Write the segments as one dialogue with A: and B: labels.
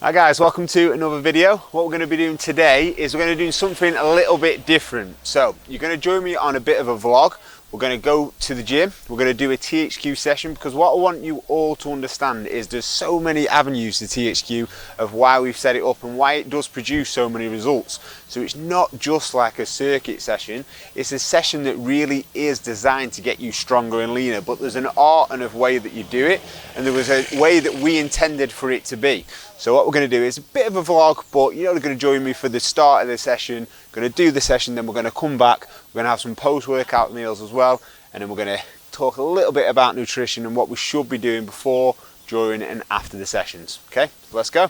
A: Hi guys, welcome to another video. What we're going to be doing today is we're going to do something a little bit different. So you're going to join me on a bit of a vlog. We're going to go to the gym. We're going to do a THQ session because what I want you all to understand is there's so many avenues to THQ of why we've set it up and why it does produce so many results. So it's not just like a circuit session, it's a session that really is designed to get you stronger and leaner, but there's an art and a way that you do it, and there was a way that we intended for it to be. So what we're going to do is a bit of a vlog, but you're going to join me for the start of the session. Going to do the session, then we're going to come back, we're going to have some post-workout meals as well, and then we're going to talk a little bit about nutrition and what we should be doing before, during and after the sessions. Okay, let's go.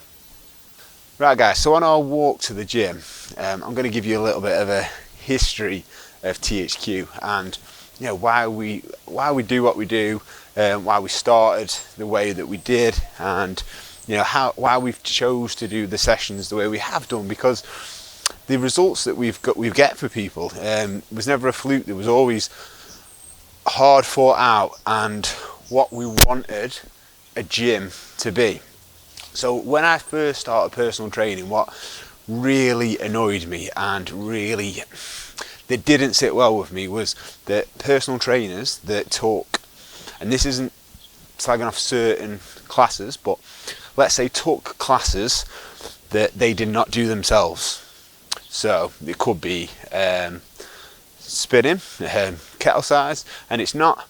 A: Right guys, so on our walk to the gym, I'm going to give you a little bit of a history of THQ and why we do what we do, why we started the way that we did, and why we've chose to do the sessions the way we have done, because the results that we get for people was never a fluke. There was always hard thought out and what we wanted a gym to be. So when I first started personal training, what really annoyed me and really that didn't sit well with me was that personal trainers that took, and this isn't slagging off certain classes, but let's say took classes that they did not do themselves. So it could be spinning, kettle size, and it's not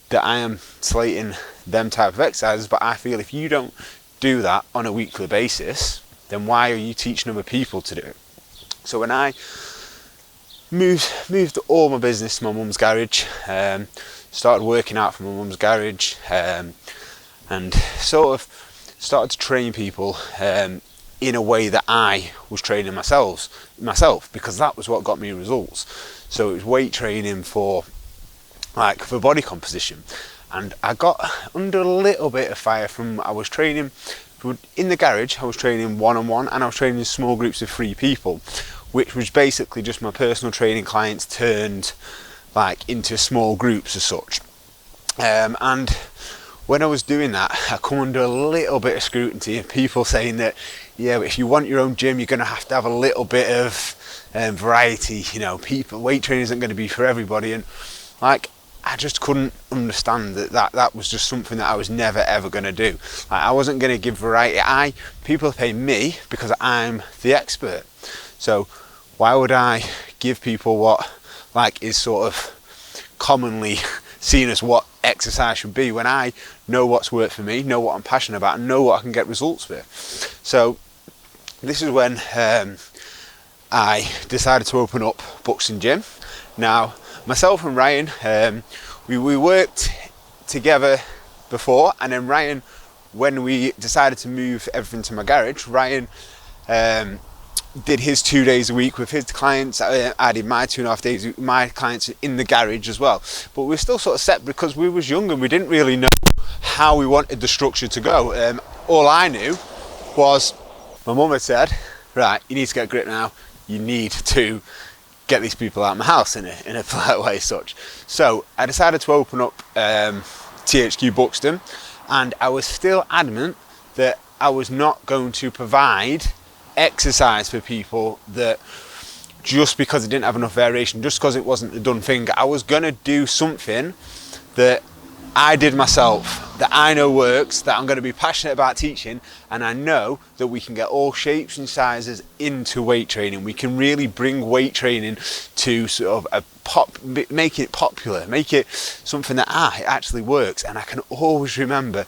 A: that I am slating them type of exercises, but I feel if you don't do that on a weekly basis, then why are you teaching other people to do it? So when I moved all my business to my mum's garage, started working out from my mum's garage, and sort of started to train people in a way that I was training myself, because that was what got me results. So it was weight training for body composition, and I got under a little bit of fire from I was training in the garage. I was training one-on-one, and I was training in small groups of 3 people, which was basically just my personal training clients turned into small groups as such. And when I was doing that, I come under a little bit of scrutiny of people saying that, yeah, if you want your own gym, you're going to have a little bit of variety. Weight training isn't going to be for everybody, and I just couldn't understand that was just something that I was never ever going to do. I wasn't going to give variety. People pay me because I'm the expert. So why would I give people what is sort of commonly seen as what exercise should be, when I know what's worked for me, know what I'm passionate about, and know what I can get results with? So this is when I decided to open up Buxton Gym. Now myself and Ryan, we worked together before, and then Ryan, when we decided to move everything to my garage, Ryan did his 2 days a week with his clients. I did my 2.5 days with my clients in the garage as well. But we were still sort of separate because we was young and we didn't really know how we wanted the structure to go. All I knew was my mum had said, right, you need to get a grip now. You need to get these people out of my house in a polite way as such. So I decided to open up THQ Buxton, and I was still adamant that I was not going to provide exercise for people that just because it didn't have enough variation, just because it wasn't the done thing. I was going to do something that I did myself, that I know works, that I'm going to be passionate about teaching, and I know that we can get all shapes and sizes into weight training. We can really bring weight training to sort of make it popular, make it something that it actually works. And I can always remember,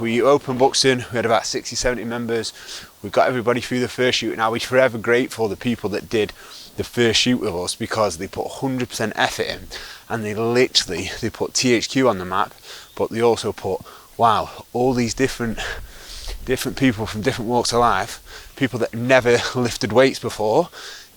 A: we opened Buxton, we had about 60, 70 members, we got everybody through the first shoot, and I'll be forever grateful to the people that did the first shoot with us, because they put 100% effort in, and they put THQ on the map, but they also put, wow, all these different people from different walks of life, people that never lifted weights before,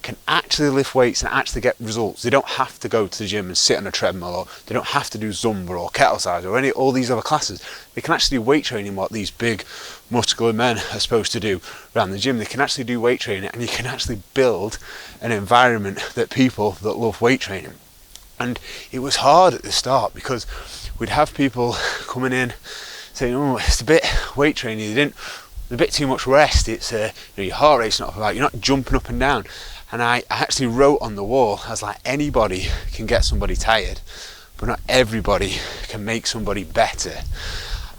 A: can actually lift weights and actually get results. They don't have to go to the gym and sit on a treadmill, or they don't have to do Zumba or kettle size or all these other classes. They can actually do weight training, what these big muscular men are supposed to do around the gym. They can actually do weight training, and you can actually build an environment that people that love weight training. And it was hard at the start because we'd have people coming in saying, oh, it's a bit weight training. They didn't a bit too much rest. It's your heart rate's not about, you're not jumping up and down. And I actually wrote on the wall, I was like, anybody can get somebody tired, but not everybody can make somebody better.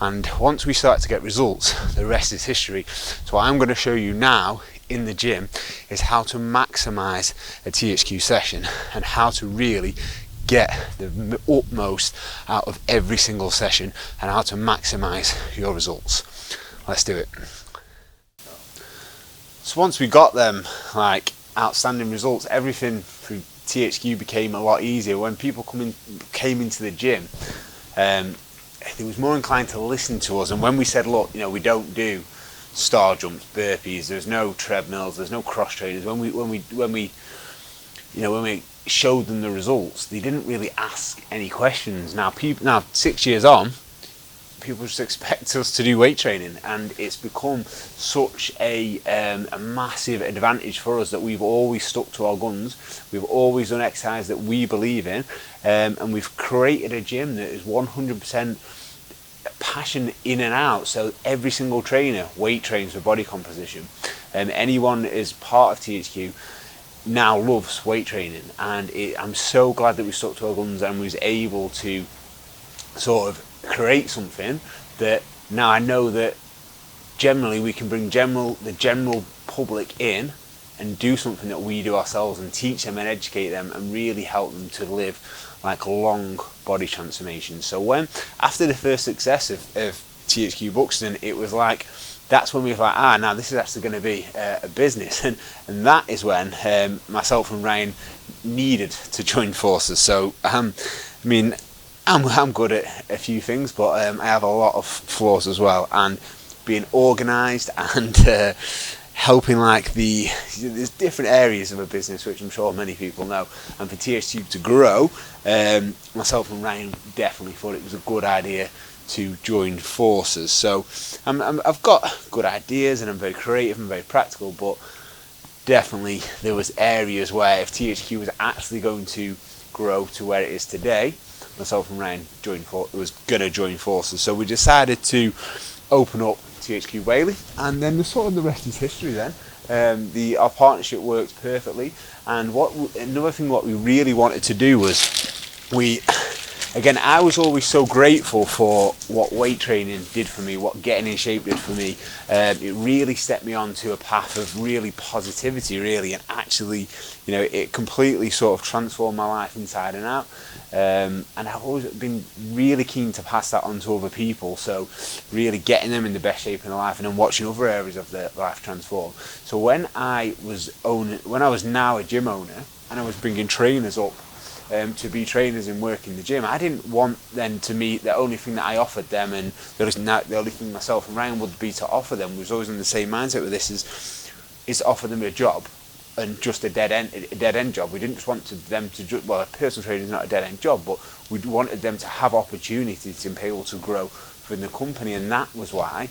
A: And once we start to get results, the rest is history. So what I'm going to show you now in the gym is how to maximize a THQ session and how to really get the utmost out of every single session and how to maximize your results. Let's do it. So once we got them like outstanding results, everything through THQ became a lot easier. When people came into the gym, they was more inclined to listen to us. And when we said, look, we don't do star jumps, burpees, there's no treadmills, there's no cross trainers. When we showed them the results, they didn't really ask any questions. Now 6 years on, people just expect us to do weight training, and it's become such a massive advantage for us that we've always stuck to our guns. We've always done exercise that we believe in, and we've created a gym that is 100% passion in and out. So every single trainer weight trains for body composition, and anyone is part of THQ now loves weight training. And I'm so glad that we stuck to our guns and was able to sort of create something that now I know that generally we can bring the general public in and do something that we do ourselves and teach them and educate them and really help them to live like long body transformations. So after the first success of THQ Buxton, it was like, that's when we were like, now this is actually going to be a business, and that is when myself and Ryan needed to join forces. So I'm good at a few things, but I have a lot of flaws as well, and being organised and helping there's different areas of a business which I'm sure many people know, and for THQ to grow, myself and Ryan definitely thought it was a good idea to join forces. So I've got good ideas and I'm very creative and very practical, but definitely there was areas where if THQ was actually going to grow to where it is today, myself and Ryan was going to join forces. So we decided to open up THQ Whaley, and then the rest is history then. Our partnership worked perfectly, and another thing what we really wanted to do was I was always so grateful for what weight training did for me, what getting in shape did for me. It really set me onto a path of really positivity, really, and actually, it completely sort of transformed my life inside and out. And I've always been really keen to pass that on to other people, so really getting them in the best shape in their life and then watching other areas of their life transform. So when I was now a gym owner and I was bringing trainers up to be trainers and work in the gym, I didn't want them to meet the only thing that I offered them, and the only thing myself and Ryan would be to offer them. We was always in the same mindset with this, is to offer them a job and just a dead end job. We didn't just want them to a personal training is not a dead end job, but we wanted them to have opportunities to be able to grow within the company, and that was why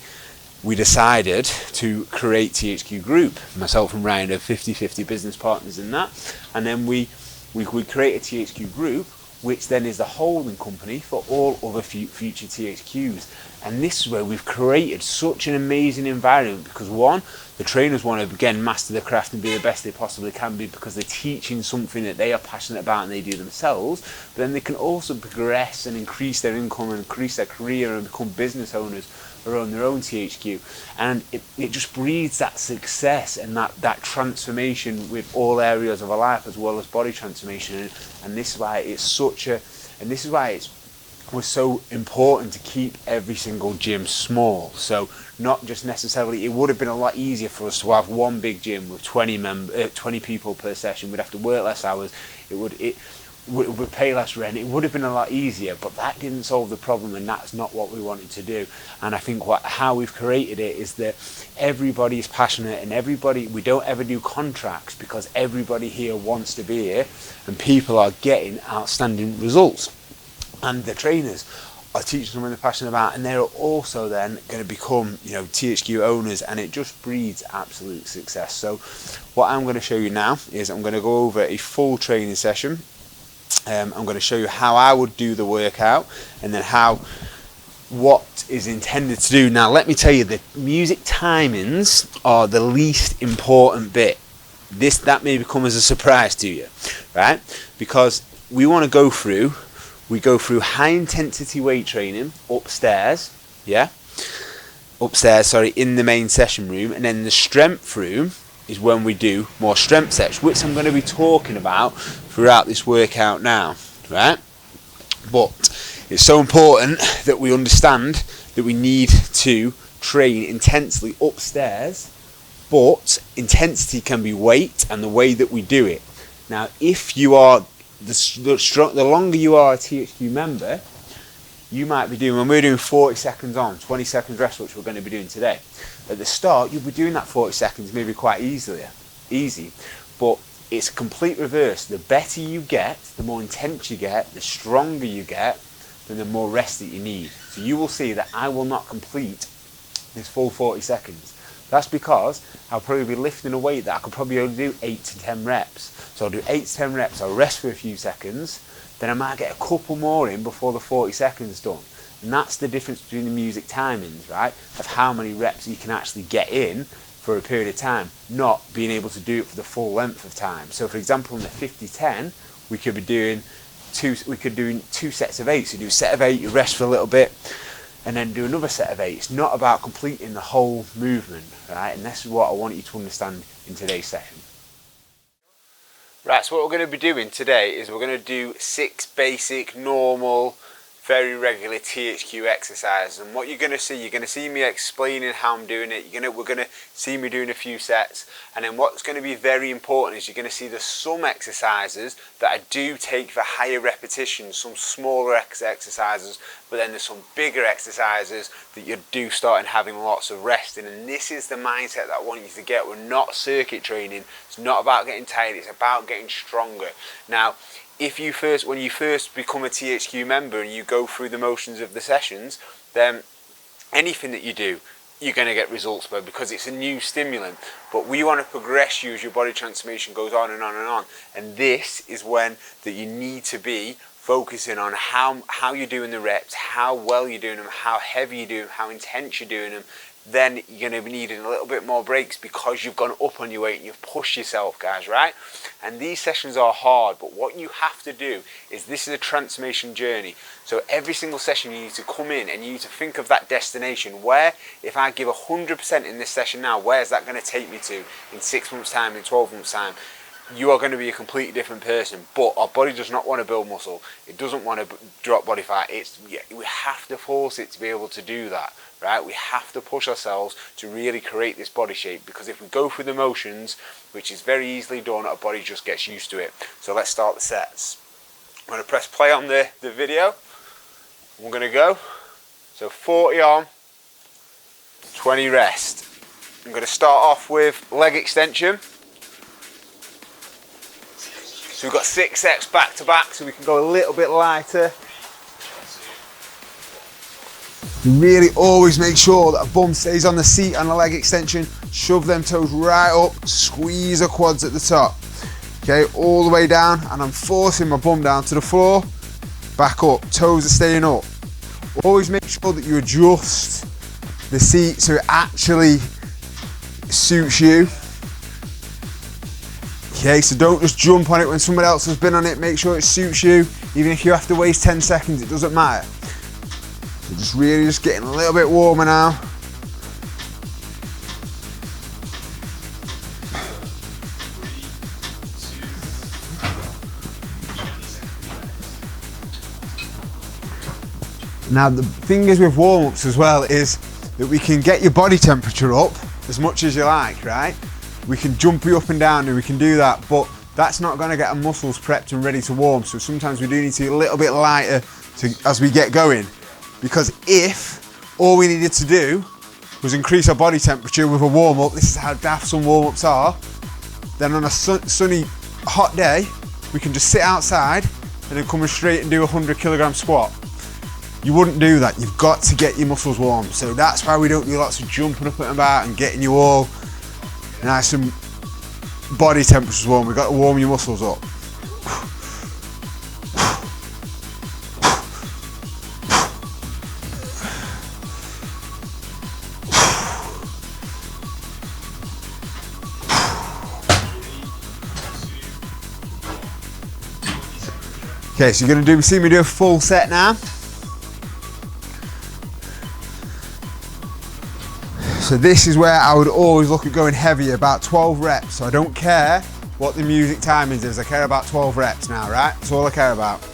A: we decided to create THQ Group. Myself and Ryan are 50-50 business partners in that, and then we created THQ Group, which then is the holding company for all other future THQs. And this is where we've created such an amazing environment, because one, the trainers want to again master the craft and be the best they possibly can be, because they're teaching something that they are passionate about and they do themselves. But then they can also progress and increase their income and increase their career and become business owners or own their own THQ. And it just breeds that success and that transformation with all areas of our life, as well as body transformation. And this is why it was so important to keep every single gym small. So not just necessarily, it would have been a lot easier for us to have one big gym with 20 people per session. We'd have to work less hours. It would pay less rent. It would have been a lot easier, but that didn't solve the problem, and that's not what we wanted to do. And I think how we've created it is that everybody is passionate, and we don't ever do contracts, because everybody here wants to be here and people are getting outstanding results. And the trainers are teaching something they're passionate about, and they're also then going to become THQ owners, and it just breeds absolute success. So what I'm going to show you now is I'm going to go over a full training session. I'm going to show you how I would do the workout, and then how what is intended to do. Now let me tell you, the music timings are the least important bit. That may become as a surprise to you, right? Because we want to go through high intensity weight training upstairs, in the main session room, and then the strength room is when we do more strength sets, which I'm going to be talking about throughout this workout now, right? But it's so important that we understand that we need to train intensely upstairs, but intensity can be weight and the way that we do it. Now, if you are the longer you are a THQ member, you might be doing, when we're doing 40 seconds on, 20 seconds rest, which we're going to be doing today. At the start, you'll be doing that 40 seconds maybe quite easy, but it's complete reverse. The better you get, the more intense you get, the stronger you get, then the more rest that you need. So you will see that I will not complete this full 40 seconds. That's because I'll probably be lifting a weight that I could probably only do 8 to 10 reps. So I'll do 8 to 10 reps, I'll rest for a few seconds, then I might get a couple more in before the 40 seconds done. And that's the difference between the music timings, right? Of how many reps you can actually get in for a period of time, not being able to do it for the full length of time. So for example, in the 50-10, we could be doing two sets of 8. So you do a set of 8, you rest for a little bit, and then do another set of 8. It's not about completing the whole movement, right? And this is what I want you to understand in today's session. Right, so what we're going to be doing today is we're going to do 6 basic, normal, very regular THQ exercises. And what you're going to see me explaining how I'm doing it. We're going to see me doing a few sets. And then what's going to be very important is you're going to see there's some exercises that I do take for higher repetitions, some smaller exercises, but then there's some bigger exercises that you do start having lots of rest in. And this is the mindset that I want you to get. We're not circuit training. It's not about getting tired. It's about getting stronger. Now, when you first become a THQ member and you go through the motions of the sessions, then anything that you do, you're going to get results by, because it's a new stimulant. But we want to progress you as your body transformation goes on and on and on. And this is when that you need to be focusing on how you're doing the reps, how well you're doing them, how heavy you're doing them, how intense you're doing them. Then you're going to be needing a little bit more breaks because you've gone up on your weight and you've pushed yourself, guys, right? And these sessions are hard, but what you have to do is, this is a transformation journey. So every single session you need to come in and you need to think of that destination. Where, if I give 100% in this session now, where's that going to take me to in 6 months' time, in 12 months' time? You are going to be a completely different person. But our body does not want to build muscle. It doesn't want to drop body fat. We have to force it to be able to do that, right? We have to push ourselves to really create this body shape, because if we go through the motions, which is very easily done, our body just gets used to it. So let's start the sets. I'm going to press play on the video. We're going to go. So 40 on, 20 rest. I'm going to start off with leg extension. So we've got 6 sets back to back, so we can go a little bit lighter. Really always make sure that a bum stays on the seat on the leg extension. Shove them toes right up, squeeze the quads at the top. Okay, all the way down, and I'm forcing my bum down to the floor. Back up, toes are staying up. Always make sure that you adjust the seat so it actually suits you. Okay, so don't just jump on it when somebody else has been on it. Make sure it suits you. Even if you have to waste 10 seconds, it doesn't matter. So just really getting a little bit warmer now. Now the thing is with warm-ups as well is that we can get your body temperature up as much as you like, right? We can jump you up and down and we can do that, but that's not going to get our muscles prepped and ready to warm. So sometimes we do need to get a little bit lighter as we get going. Because if all we needed to do was increase our body temperature with a warm-up, this is how daft some warm-ups are, then on a sunny, hot day, we can just sit outside and then come straight and do a 100-kilogram squat. You wouldn't do that. You've got to get your muscles warm. So that's why we don't do lots of jumping up and about and getting you all nice and body temperatures warm. We've got to warm your muscles up. Okay, so you're going to see me do a full set now. So this is where I would always look at going heavier, about 12 reps. So I don't care what the music timings is, I care about 12 reps now, right? That's all I care about.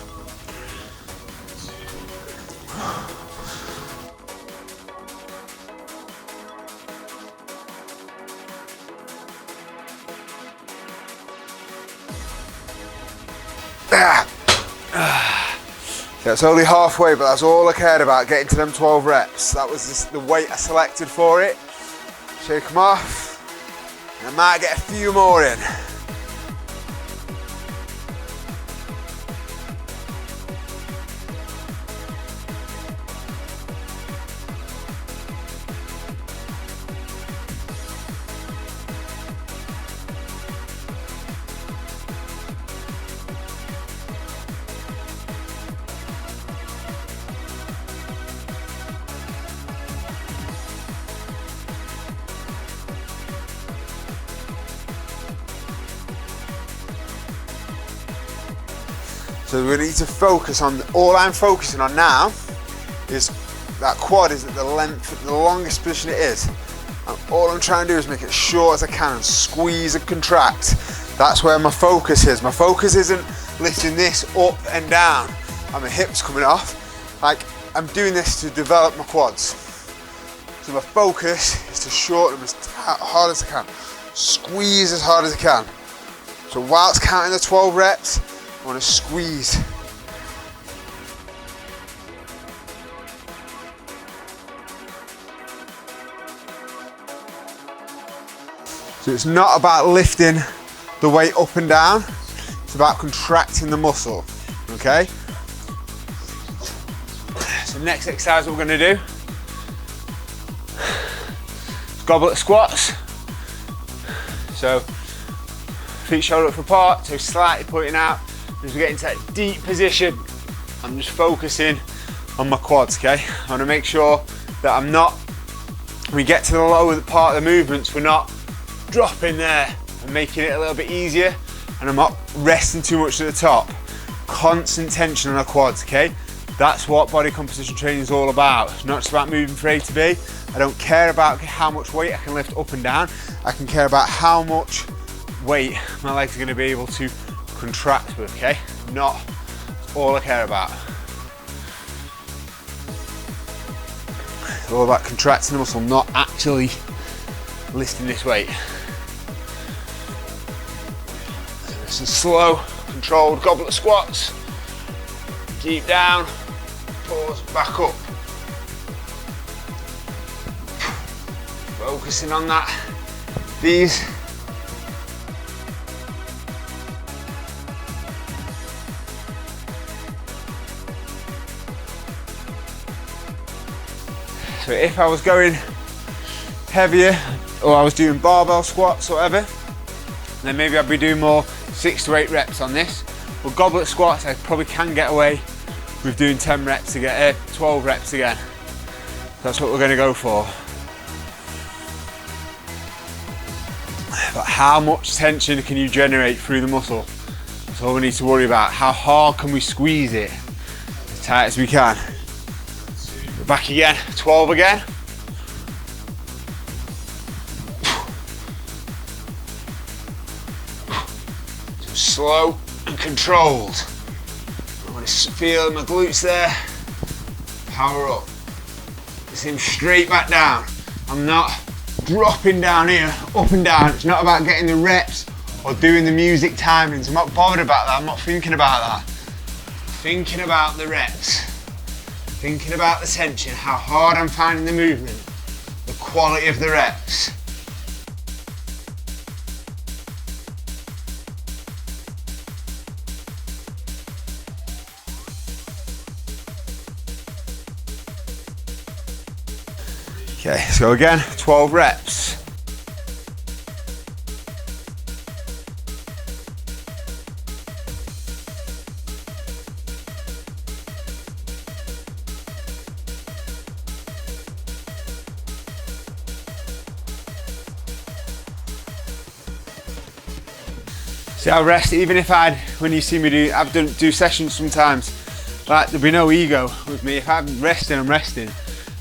A: So it's only halfway, but that's all I cared about, getting to them 12 reps. That was just the weight I selected for it. Shake them off, and I might get a few more in. So we need to focus on, all I'm focusing on now is that quad is at the length, the longest position it is. And all I'm trying to do is make it short as I can and squeeze and contract. That's where my focus is. My focus isn't lifting this up and down and my hips coming off. Like, I'm doing this to develop my quads. So my focus is to shorten them as hard as I can. Squeeze as hard as I can. So whilst counting the 12 reps, I want to squeeze. So it's not about lifting the weight up and down, it's about contracting the muscle, okay? So next exercise we're going to do is goblet squats. So feet shoulder width apart, so slightly pointing out. As we get into that deep position, I'm just focusing on my quads, okay? I want to make sure that I'm not, when we get to the lower part of the movements, we're not dropping there and making it a little bit easier, and I'm not resting too much at the top. Constant tension on our quads, okay? That's what body composition training is all about. It's not just about moving from A to B. I don't care about how much weight I can lift up and down. I can care about how much weight my legs are going to be able to contract with, okay? Not all I care about. It's all about contracting the muscle, not actually lifting this weight. Some slow, controlled goblet squats. Deep down, pause, back up. Focusing on that. These. So if I was going heavier, or I was doing barbell squats or whatever, then maybe I'd be doing more 6 to 8 reps on this. But goblet squats, I probably can get away with doing 10 reps to get 12 reps again. That's what we're going to go for. But how much tension can you generate through the muscle? That's all we need to worry about. How hard can we squeeze it? As tight as we can. Back again, 12 again. So slow and controlled. I want to feel my glutes there. Power up. Same straight back down. I'm not dropping down here, up and down. It's not about getting the reps or doing the music timings. I'm not bothered about that. I'm not thinking about that. Thinking about the reps. Thinking about the tension, how hard I'm finding the movement, the quality of the reps. Okay, so again, 12 reps. See, I rest, even if when you see me do sessions sometimes, like there'll be no ego with me. If I'm resting, I'm resting.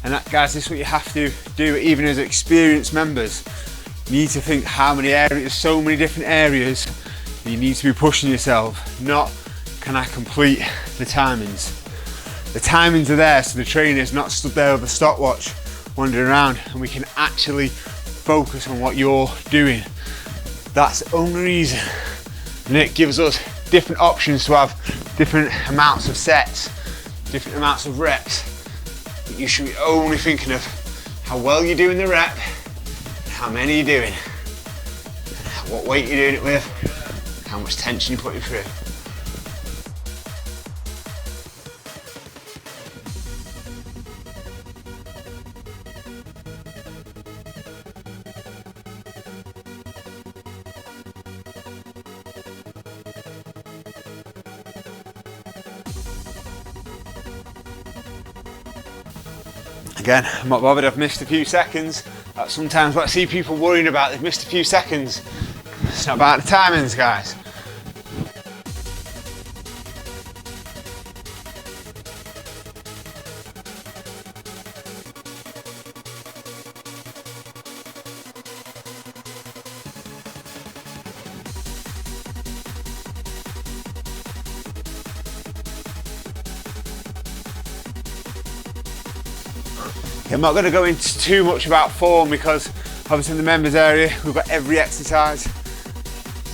A: And that, guys, this is what you have to do, even as experienced members. You need to think how many areas, so many different areas, you need to be pushing yourself, not can I complete the timings. The timings are there so the trainer's not stood there with a stopwatch wandering around, and we can actually focus on what you're doing. That's the only reason. And it gives us different options to have different amounts of sets, different amounts of reps. But you should be only thinking of how well you're doing the rep, how many you're doing, what weight you're doing it with, how much tension you're putting through. Again, I'm not bothered I've missed a few seconds. That's sometimes what I see people worrying about, they've missed a few seconds. It's not about the timings, guys. I'm not going to go into too much about form because obviously in the members area we've got every exercise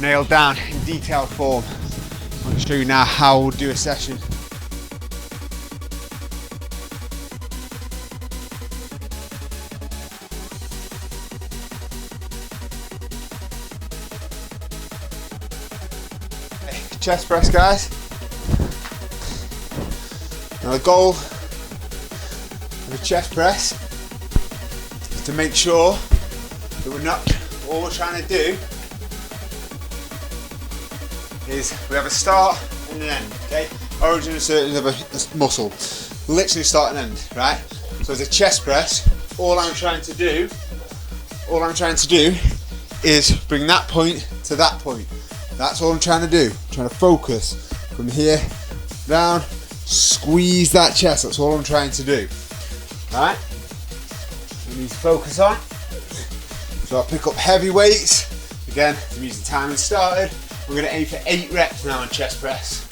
A: nailed down in detailed form. I'm going to show you now how we'll do a session. Okay, chest press, guys. Now the goal of a chest press is to make sure that we're not, all we're trying to do is we have a start and an end, okay? Origin and certain of a muscle, literally start and end, right? So as a chest press, all I'm trying to do is bring that point to that point. That's all I'm trying to do. I'm trying to focus from here down, squeeze that chest, that's all I'm trying to do. Right, we need to focus on. So I'll pick up heavy weights. Again, I'm using timing started. We're going to aim for 8 reps now on chest press.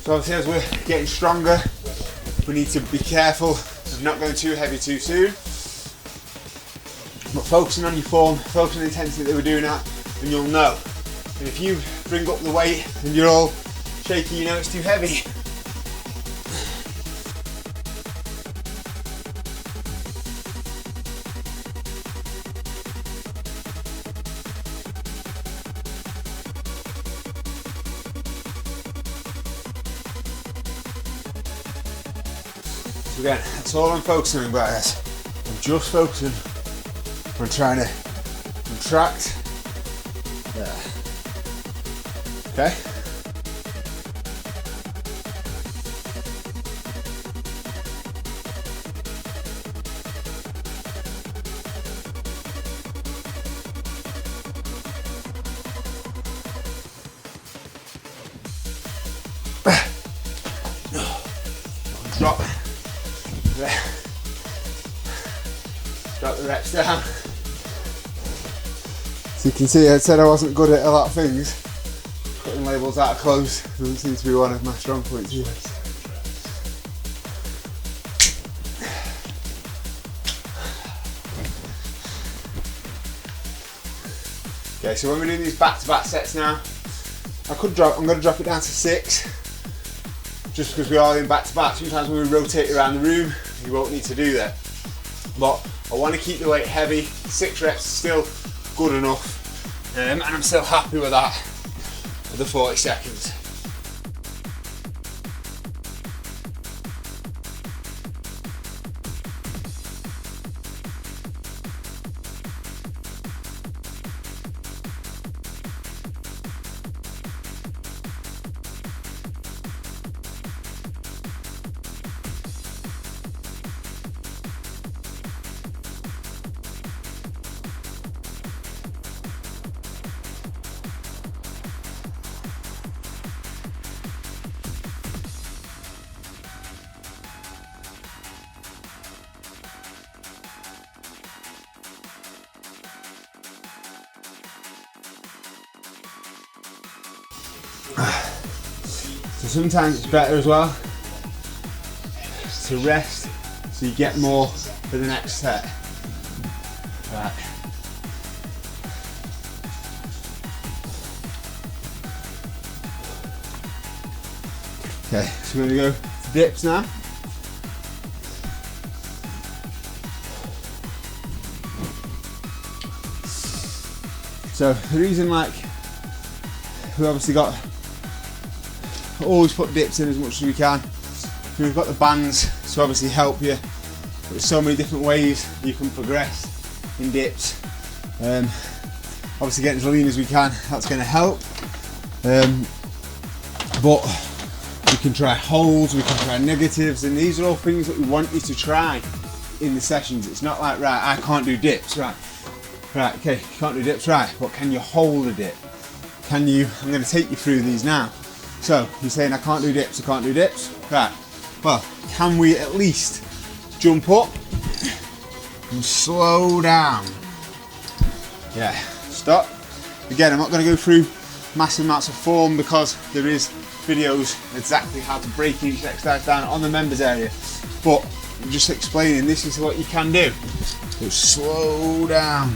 A: So obviously as we're getting stronger, we need to be careful of not going too heavy too soon. But focusing on your form, focusing on the intensity that we're doing at, and you'll know. And if you bring up the weight and you're all shaky, you know it's too heavy. So again, that's all I'm focusing on, guys. I'm just focusing on trying to contract there. Okay? Drop the reps down. So you can see I said I wasn't good at a lot of things. Cutting labels out of clothes doesn't seem to be one of my strong points either. Okay, so when we're doing these back-to-back sets now, I'm going to drop it down to 6. Just because we are in back-to-back, sometimes when we rotate around the room, you won't need to do that. But I want to keep the weight heavy. 6 reps is still good enough, and I'm still happy with that for the 40 seconds. So sometimes it's better as well to rest so you get more for the next set. Right. Okay, so we're going to go to dips now. So the reason, like, we obviously always put dips in as much as we can. We've got the bands to obviously help you. There's so many different ways you can progress in dips. Obviously getting as lean as we can, that's going to help. But we can try holds, we can try negatives, and these are all things that we want you to try in the sessions. It's not like, right, I can't do dips, right, okay, you can't do dips, right, but can you hold a dip? Can you, I'm going to take you through these now. So, you're saying I can't do dips, right, well, can we at least jump up and slow down? Yeah, stop. Again, I'm not going to go through massive amounts of form because there is videos exactly how to break each exercise down on the members area, but I'm just explaining this is what you can do. So slow down,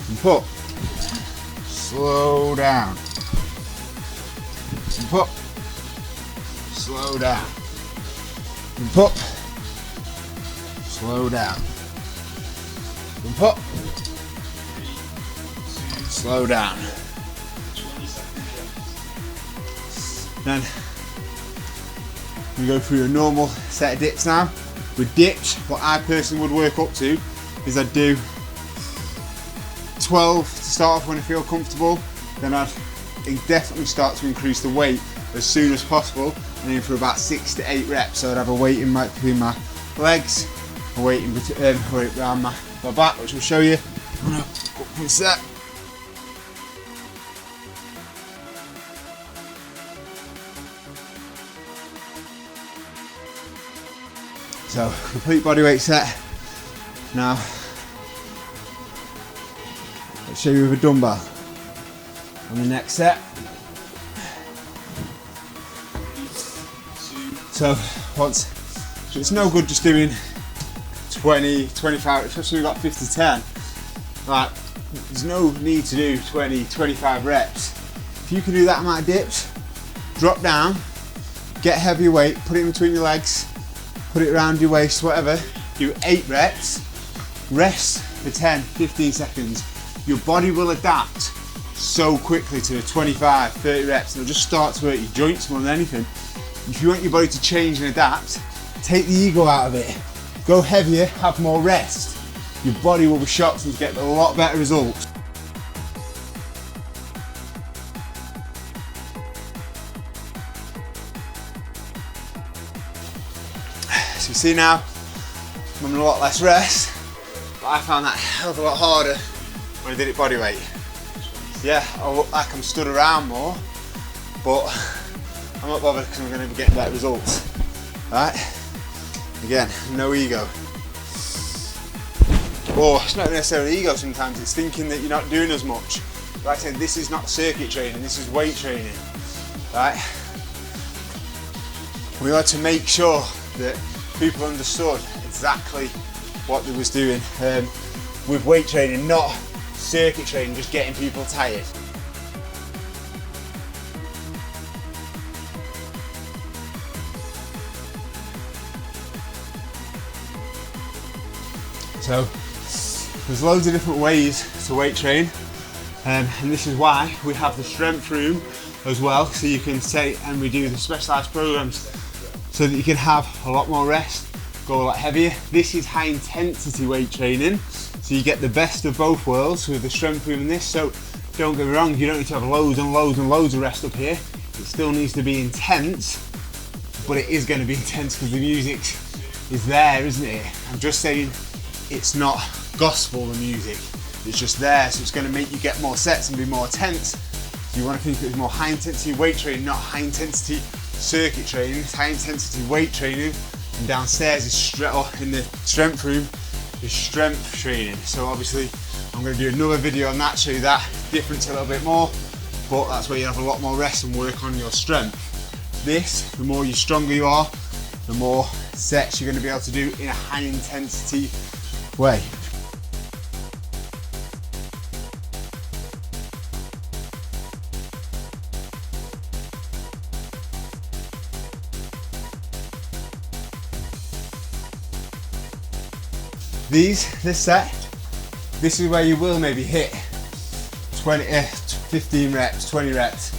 A: jump up, slow down, jump up, slow down, jump up, slow down, jump up, slow down. Then we go through a normal set of dips now. With dips, what I personally would work up to is I'd do 12 to start off when I feel comfortable. Then I'd definitely start to increase the weight as soon as possible, and then for about 6 to 8 reps. So I'd have a weight in between my legs, a weight in weight around my back, which I'll show you. I'm gonna go up one set. So, complete bodyweight set. Now, let's show you with a dumbbell on the next set. So, it's no good just doing 20, 25, especially we've got 50-10. Like, there's no need to do 20, 25 reps. If you can do that amount of dips, drop down, get heavier weight, put it in between your legs, put it around your waist, whatever, do 8 reps, rest for 10, 15 seconds. Your body will adapt so quickly to 25, 30 reps, and it'll just start to hurt your joints more than anything. If you want your body to change and adapt, take the ego out of it. Go heavier, have more rest. Your body will be shocked and get a lot better results. So you see now, I'm having a lot less rest, but I found that a hell of a lot harder when I did it bodyweight. Yeah, I look like I'm stood around more, but I'm not bothered because I'm going to be getting better results. Right? Again, no ego. Or it's not necessarily ego sometimes, it's thinking that you're not doing as much. Like I said, this is not circuit training, this is weight training. Right? We had to make sure that people understood exactly what they was doing with weight training, not circuit training, just getting people tired. So there's loads of different ways to weight train, and this is why we have the strength room as well, so you can say, and we do the specialised programs so that you can have a lot more rest, go a lot heavier. This is high intensity weight training, so you get the best of both worlds with the strength room and this. So don't get me wrong, you don't need to have loads and loads and loads of rest up here. It still needs to be intense, but it is going to be intense because the music is there, isn't it? I'm just saying it's not gospel, the music, it's just there, so it's going to make you get more sets and be more tense. You want to think it's more high intensity weight training, not high intensity circuit training. It's high intensity weight training, and downstairs is in the strength room is strength training. So obviously I'm going to do another video on that, show you that difference a little bit more. but that's where you have a lot more rest and work on your strength. This, the more stronger you are, the more sets you're going to be able to do in a high intensity way. This set, this is where you will maybe hit 15 reps, 20 reps.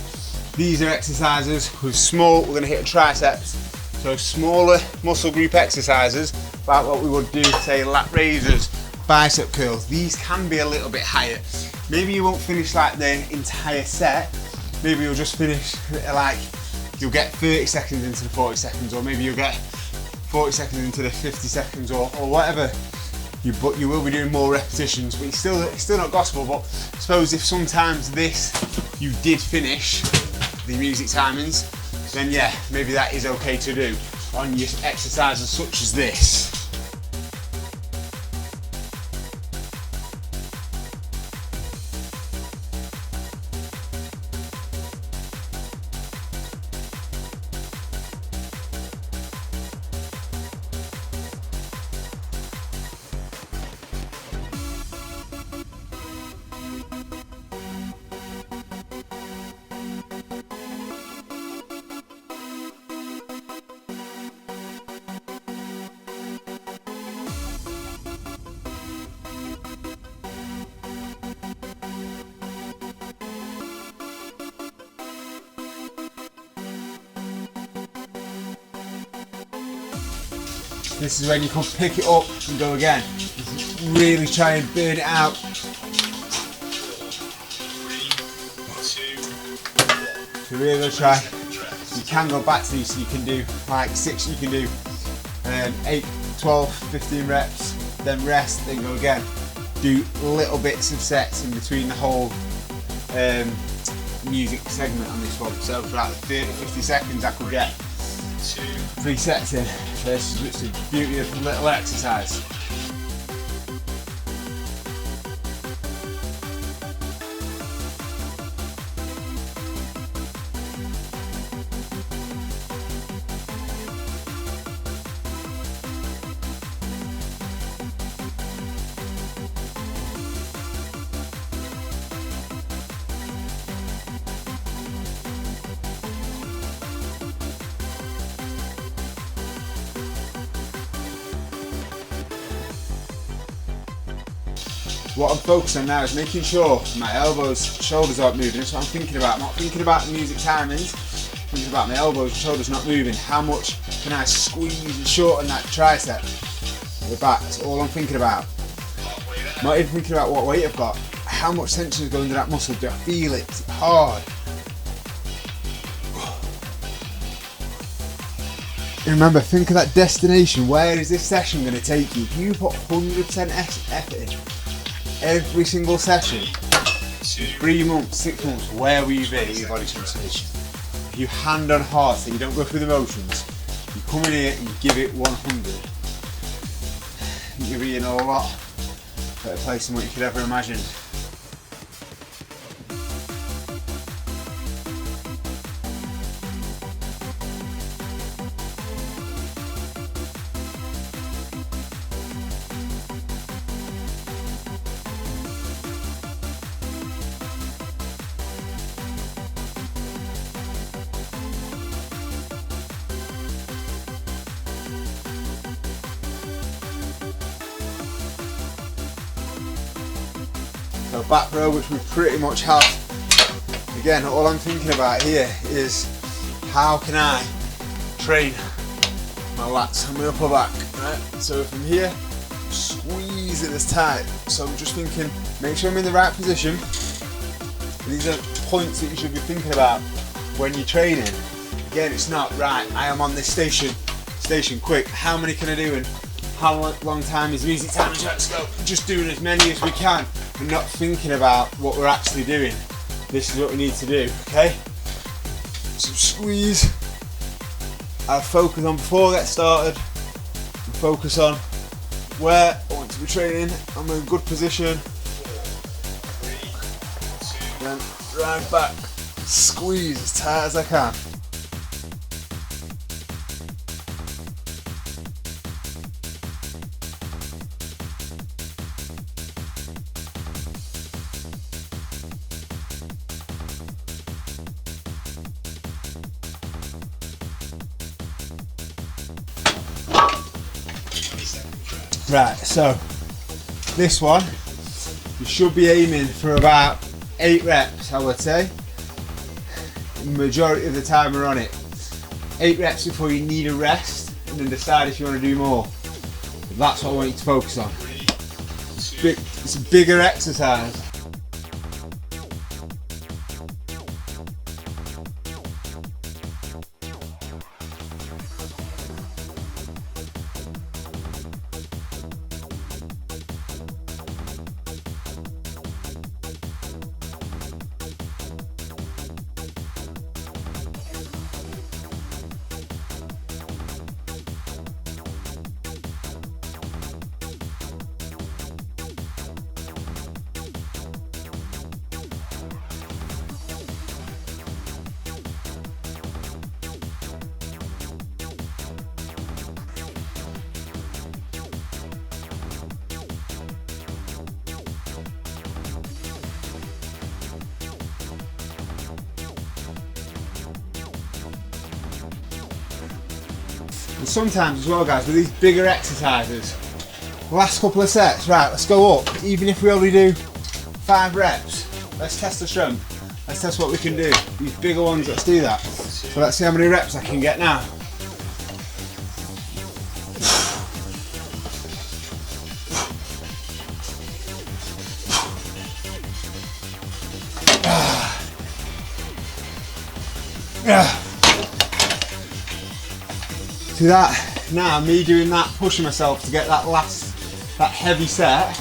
A: These are exercises with small, we're going to hit a triceps, so smaller muscle group exercises, like what we would do, say lat raises, bicep curls. These can be a little bit higher. Maybe you won't finish like the entire set, maybe you'll just finish like, you'll get 30 seconds into the 40 seconds, or maybe you'll get 40 seconds into the 50 seconds, or whatever. But you will be doing more repetitions, but it's still not gospel. But I suppose if sometimes this you did finish the music timings, then yeah, maybe that is okay to do on your exercises such as this. This is when you can pick it up and go again. Really try and burn it out.
B: 3, 2,
A: So really go try. You can go back to these, so you can do like 6, you can do 8, 12, 15 reps, then rest, then go again. Do little bits of sets in between the whole music segment on this one. So for like 30, 50 seconds I could get 3 sets in. This is literally the beauty of the little exercise. What I'm focused on now is making sure my elbows, shoulders aren't moving. That's what I'm thinking about. I'm not thinking about the music timings, I'm thinking about my elbows, shoulders not moving. How much can I squeeze and shorten that tricep at the back? That's all I'm thinking about. I'm not even thinking about what weight I've got. How much tension is going into that muscle? Do I feel it? Is it hard? And remember, think of that destination. Where is this session going to take you? If you put 100% effort in every single session, 3 months, 6 months, where will you be in your body transformation? If you hand on heart, so you don't go through the motions, you come in here and you give it 100, you'll be in a lot better place than what you could ever imagine. So back row, which we pretty much have. Again, all I'm thinking about here is how can I train my lats and my upper back, right? So from here, squeeze it as tight. So I'm just thinking, make sure I'm in the right position. These are points that you should be thinking about when you're training. Again, it's not, right, I am on this station quick, how many can I do and how long time is music time? Let's go. Just doing as many as we can and not thinking about what we're actually doing. This is what we need to do, okay? So squeeze. I'll focus on before I get started. And focus on where I want to be training. I'm in a good position. Then right back.
B: Squeeze as tight as I can. Right, so this one, you should be aiming for about 8 reps, I would say. The majority of the time we're on it. 8 reps before you need a rest, and then decide if you want to do more. That's what I want you to focus on. It's a bigger exercise. And sometimes as well, guys, with these bigger exercises, last couple of sets, right, let's go up. Even if we only do 5 reps, let's test the strength. Let's test what we can do. These bigger ones, let's do that. So let's see how many reps I can get now. See that? Now me doing that, pushing myself to get that heavy set,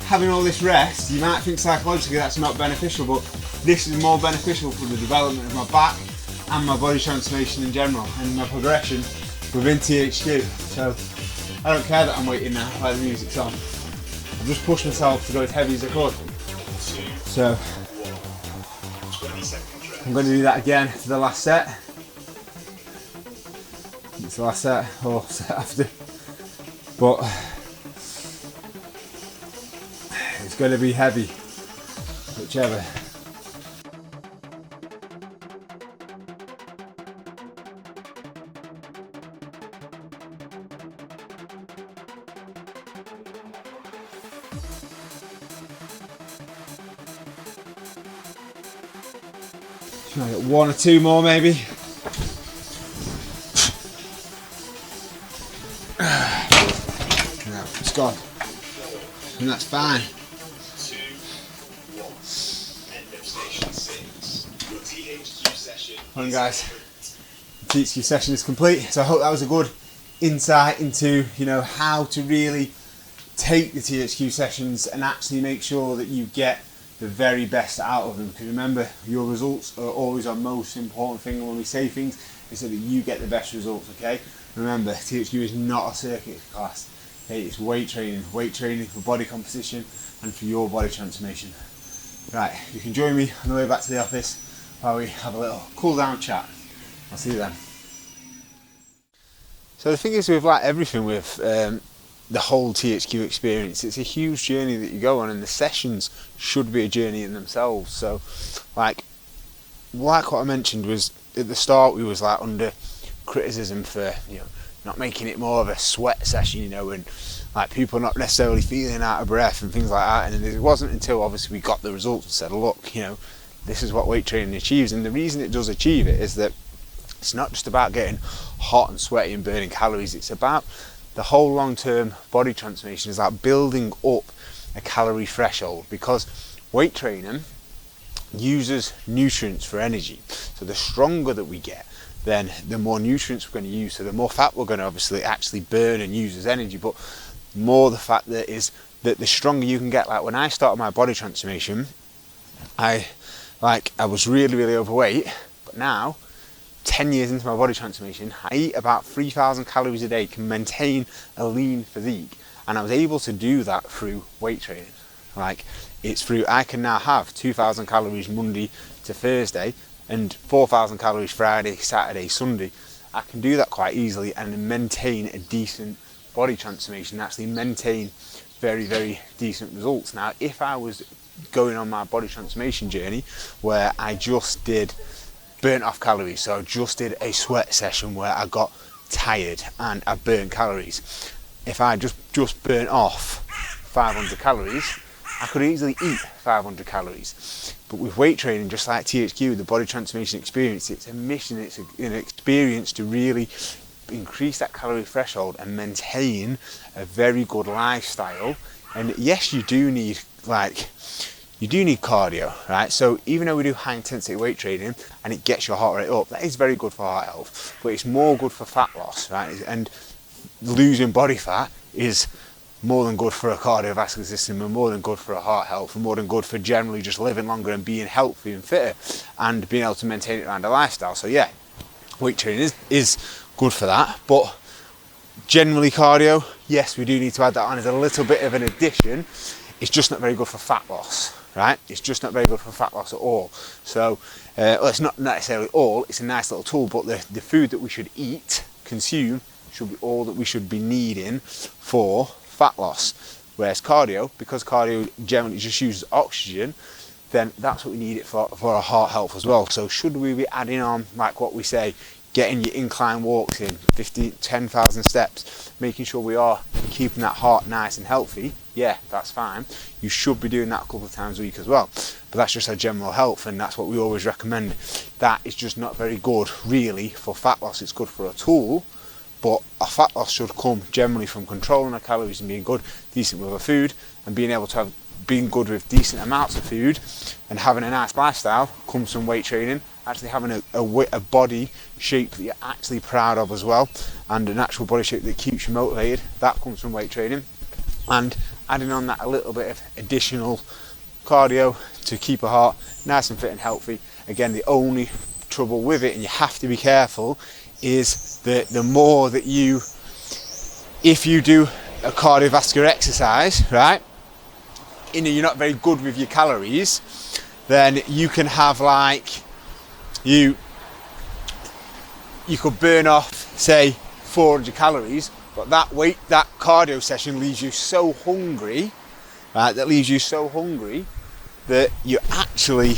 B: having all this rest, you might think psychologically that's not beneficial, but this is more beneficial for the development of my back and my body transformation in general and my progression within THQ. So I don't care that I'm waiting now while the music's on. I've just pushed myself to go as heavy as I could. So I'm going to do that again for the last set. It's the last set or set after, but it's going to be heavy, whichever. Try to get 1 or 2 more maybe. No, it's gone. And that's fine. Well guys, the THQ session is complete. So I hope that was a good insight into, you know, how to really take the THQ sessions and actually make sure that you get the very best out of them. Because remember, your results are always our most important thing. When we say things, is so that you get the best results, okay? Remember, THQ is not a circuit class. Okay? It's weight training for body composition and for your body transformation. Right, you can join me on the way back to the office while we have a little cool down chat. I'll see you then. So the thing is with like everything with the whole THQ experience, it's a huge journey that you go on, and the sessions should be a journey in themselves. So like what I mentioned was at the start we was like under criticism for, you know, not making it more of a sweat session, you know, and like people not necessarily feeling out of breath and things like that. And it wasn't until obviously we got the results and said, look, you know, this is what weight training achieves. And the reason it does achieve it is that it's not just about getting hot and sweaty and burning calories. It's about the whole long-term body transformation. Is like building up a calorie threshold, because weight training uses nutrients for energy. So the stronger that we get, then the more nutrients we're going to use. So the more fat we're going to obviously actually burn and use as energy, but more the fact that is that the stronger you can get. Like when I started my body transformation, I was really overweight, but now 10 years into my body transformation, I eat about 3,000 calories a day, can maintain a lean physique, and I was able to do that through weight training. Like it's through, I can now have 2,000 calories Monday to Thursday, and 4,000 calories Friday, Saturday, Sunday, I can do that quite easily and maintain a decent body transformation, actually maintain very, very decent results. Now, if I was going on my body transformation journey where I just did burnt off calories, so I just did a sweat session where I got tired and I burnt calories, if I just burnt off 500 calories, I could easily eat 500 calories. But with weight training, just like THQ, the body transformation experience, it's a mission, it's an experience to really increase that calorie threshold and maintain a very good lifestyle. And yes, you do need cardio, right? So even though we do high intensity weight training and it gets your heart rate up, that is very good for heart health, but it's more good for fat loss, right? And losing body fat is more than good for a cardiovascular system, and more than good for a heart health, and more than good for generally just living longer and being healthy and fitter and being able to maintain it around a lifestyle. So yeah, weight training is good for that. But generally cardio, yes, we do need to add that on as a little bit of an addition. It's just not very good for fat loss, right? It's just not very good for fat loss at all. So well, it's not necessarily all, it's a nice little tool, but the food that we should eat, consume, should be all that we should be needing for fat loss. Whereas cardio, because cardio generally just uses oxygen, then that's what we need it for our heart health as well. So should we be adding on, like what we say, getting your incline walks in, 10,000 steps, making sure we are keeping that heart nice and healthy? Yeah, that's fine. You should be doing that a couple of times a week as well. But that's just our general health, and that's what we always recommend. That is just not very good really for fat loss. It's good for a tool, but our fat loss should come generally from controlling our calories and being good, decent with our food, and being able to have being good with decent amounts of food and having a nice lifestyle comes from weight training. Actually having a body shape that you're actually proud of as well, and an actual body shape that keeps you motivated, that comes from weight training. And adding on that a little bit of additional cardio to keep a heart nice and fit and healthy. Again, the only trouble with it, and you have to be careful, is that the more that if you do a cardiovascular exercise, right, and you're not very good with your calories, then you can have you could burn off, say, 400 calories, but that cardio session leaves you so hungry, right? That leaves you so hungry that you're actually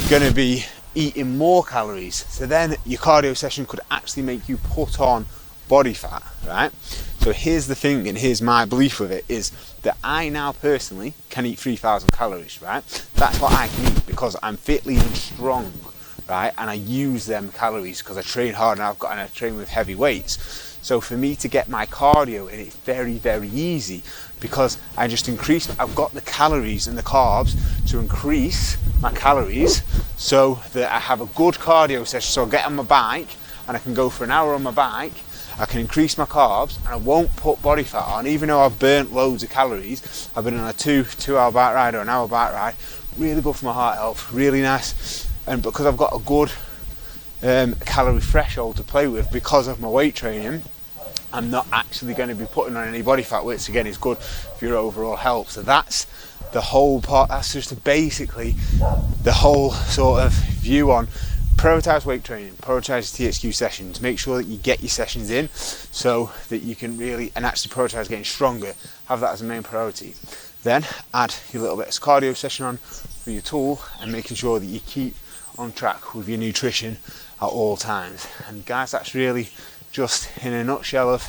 B: going to be eating more calories. So then your cardio session could actually make you put on body fat, right? So here's the thing, and here's my belief with it, is that I now personally can eat 3,000 calories, right? That's what I can eat because I'm fit, lean and strong, right? And I use them calories because I train hard and I train with heavy weights. So for me to get my cardio in, it's very, very easy because I've got the calories and the carbs to increase my calories so that I have a good cardio session. So I get on my bike and I can go for an hour on my bike, I can increase my carbs and I won't put body fat on, even though I've burnt loads of calories. I've been on a two-hour bike ride or an hour bike ride, really good for my heart health, really nice. And because I've got a good calorie threshold to play with because of my weight training, I'm not actually going to be putting on any body fat, which again is good for your overall health. So that's the whole part, that's just basically the whole sort of view on prioritise weight training, prioritise THQ sessions, make sure that you get your sessions in so that you can really, and actually prioritise getting stronger, have that as a main priority. Then add your little bit of cardio session on for your tool and making sure that you keep on track with your nutrition at all times. And guys, that's really just in a nutshell of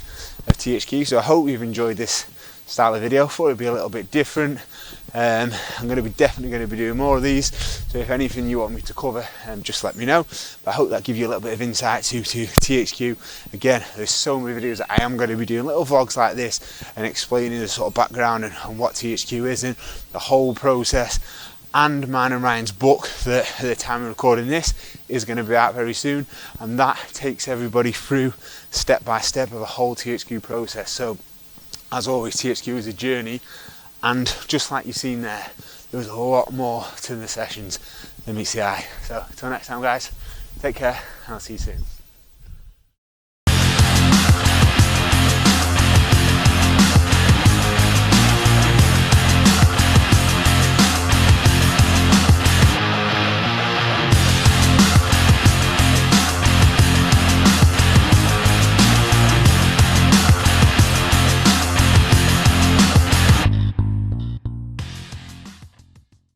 B: THQ. So I hope you've enjoyed this style of video. Thought it'd be a little bit different. I'm definitely going to be doing more of these, so if anything you want me to cover, just let me know. But I hope that gives you a little bit of insight to THQ. Again, there's so many videos that I am going to be doing, little vlogs like this and explaining the sort of background and what THQ is and the whole process. And mine and Ryan's book that at the time of recording this is going to be out very soon, and that takes everybody through step by step of the whole THQ process. So as always, THQ is a journey, and just like you've seen there's a lot more to the sessions than meets the eye. So until next time guys, take care and I'll see you soon.